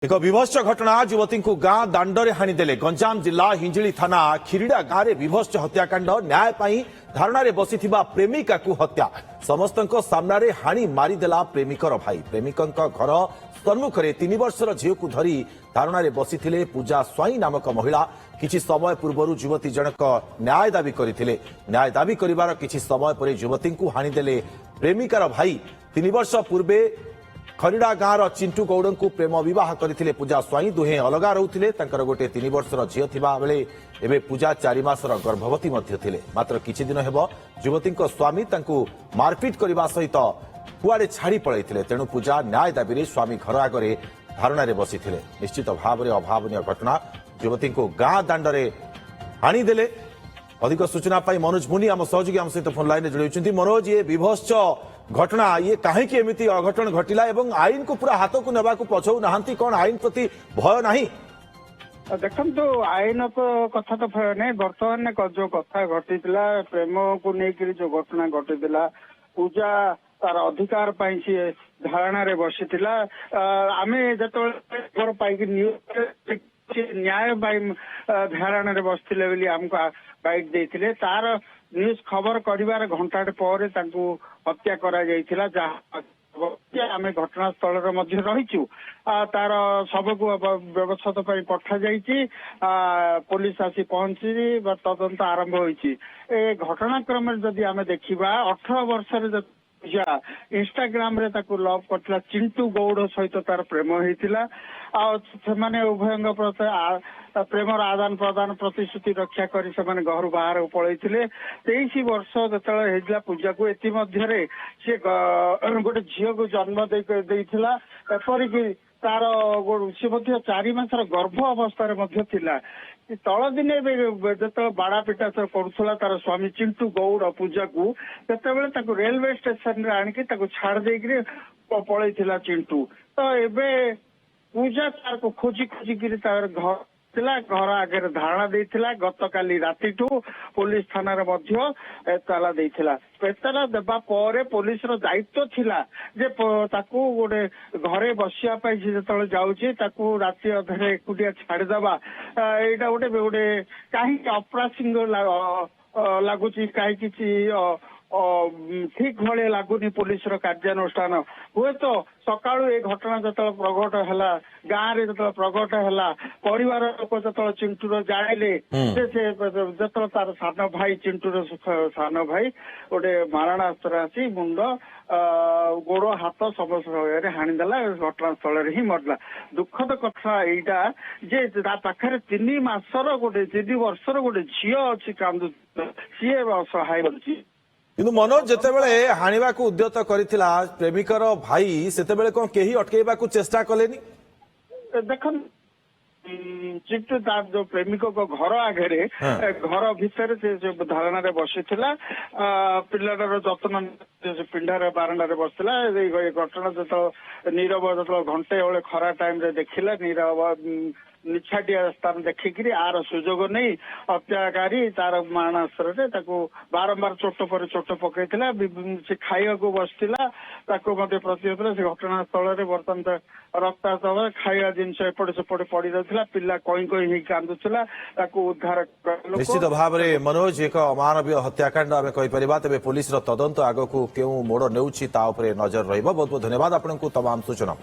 एक विभत्स घटना युवती को गां दांडरे हाणीदेले गंजाम जिला हिंजिली थाना खिरिडा गांव में विभत्स हत्याकांड न्याय धारणा बसी प्रेमिका को हत्या समस्त सामने हाणी मारिदेला प्रेमिकर भाई प्रेमिक घर सम्मुखें 3 वर्षर झील को धरी धारणा बसी पूजा स्वाई नामक महिला किछि समय पूर्व युवती जनक न्याय दाबी करते न्याय दाबी कर किछि समय पर युवती को हाणीदेले प्रेमिकार भाई 3 वर्ष पूर्वे खरीडा गांव चिंटू गौड़ को प्रेम विवाह करते पूजा स्वाई दुहे अलगा रोते गोटे 3 वर्षर झील थिबा बेले एबे पूजा 4 मासर गर्भवती थे मात्र किछि दिन हेब युवती स्वामी मारपिट करने सहित कुआड़े छाड़ी पलैथिले तेणु पूजा न्याय दाबी स्वामी घर आगे धारणा बसी निश्चित भाव में अभावन घटना युवती को गां दांडरे हाणीदेले। अधिक सूचना मनोज मुनि आम सहयोगी आम सहित फोन लाइन जोड़ी मनोज ये विभत्स घटना ये कहीं एमती अघटन घटिला एवं आईन को पूरा हाथ को नेबा को पछौ नाहंती कौन आईन प्रति भय नहीं देखो आईन कथा तो भय नहीं बर्तमान जो कथा घटी प्रेम को लेकर जो घटना घटी पूजा तार अधिकार सी धारणा बसी आम जो पाई न्याय धारणा बसते बोली आमको बाइट देते तार न्यूज खबर कर घंटाटे पर हत्या करा आम घटनास्थल रहीचु तार सब को व्यवस्था पठा जाइए पुलिस आसी पहुंची तदंत आरंभ होती घटनाक्रम जदि आम देखा 18 वर्ष इंस्टाग्राम रे ताकू लव करथिला चिंटू गौड़ सहित तार प्रेम होइतिला आ उभय प्रेमर आदान प्रदान प्रतिश्रुति रक्षा करी से घर बाहर पलैथिले 23 वर्ष जो पूजा को एतिमध्यरे से गोटे झील को जन्म देइथिला एपरिक तार सी 4 मासर गर्भ अवस्था तल दिने जो बाड़ा पिटा करुला तार स्वामी चिंटू गौड़ पूजा को रेलवे स्टेशन रे आणिकी छाड़ देकर पलैथिला चिंटू तो एबे पूजा तार को खोजी खोजिकी तार घर आगे धारणा देइथिला गतकाली रातिठू पुलिस थाना एतला देइथिला एतला देबा परे पुलिस रो दायित्व थिला जे ताकू गोटे घरे बसिया पाई जेतले जाउची ताकू राति अधरे एकुटिया छाड़ी दबा एटा गोटे गोटे काहे अपरासिंग लागुची काहे किछि ठीक भाई लगुनि पुलिस कार्यानुष्ठान हुए तो सकाळु ए घटना जो प्रगट है गाँव में जो प्रगट है परिवार लोक जो चिंटूर जाने जो तार सान भाई चिंटूर सान भाई गोटे मारणास्त्र आसी मुंड गोड़ हाथ सब हाणीदेला घटनास्थल ही मरला दुखद कथा यहीटा जे पाखे 3 मासर गोटे 3 वर्षर गोटे झील अच्छी कांदु सी असहाय बची किंतु मनोज जितेबले हाणिबा को उद्यत करथिला प्रेमिकर भाई सेतेबेले कोन केही अटकेबा को चेष्टा कलेनी देखन चिंटू तार जो प्रेमिक को घर आगे घर भितर से जो धारणा बसी पिलार जत्न पिंडार बारंडार बसला घटना जो नीरव जो घंटे बेले खरा टाइम रे देखिला नीरव निछाटिया स्थान देखिकी आर सुजोग नहीं हत्याकारी तार मारणास्त्र बारंबार चोट पर चोट पकई से खाइबा को बसला प्रतिहत से घटनास्थल बर्तमान रक्तात खाइबा जिनस एपटे सेपटे पड़ रहा पिला कई कई कांदुला उद्धार निश्चित भाव में मनोज एक अमानवीय हत्याकांड आम कहीपर तेज पुलिस तदंत आग को क्यों मोड़ नेउछि ता उपरे नजर रहिबो। बहुत बहुत धन्यवाद आपको तमाम सूचना।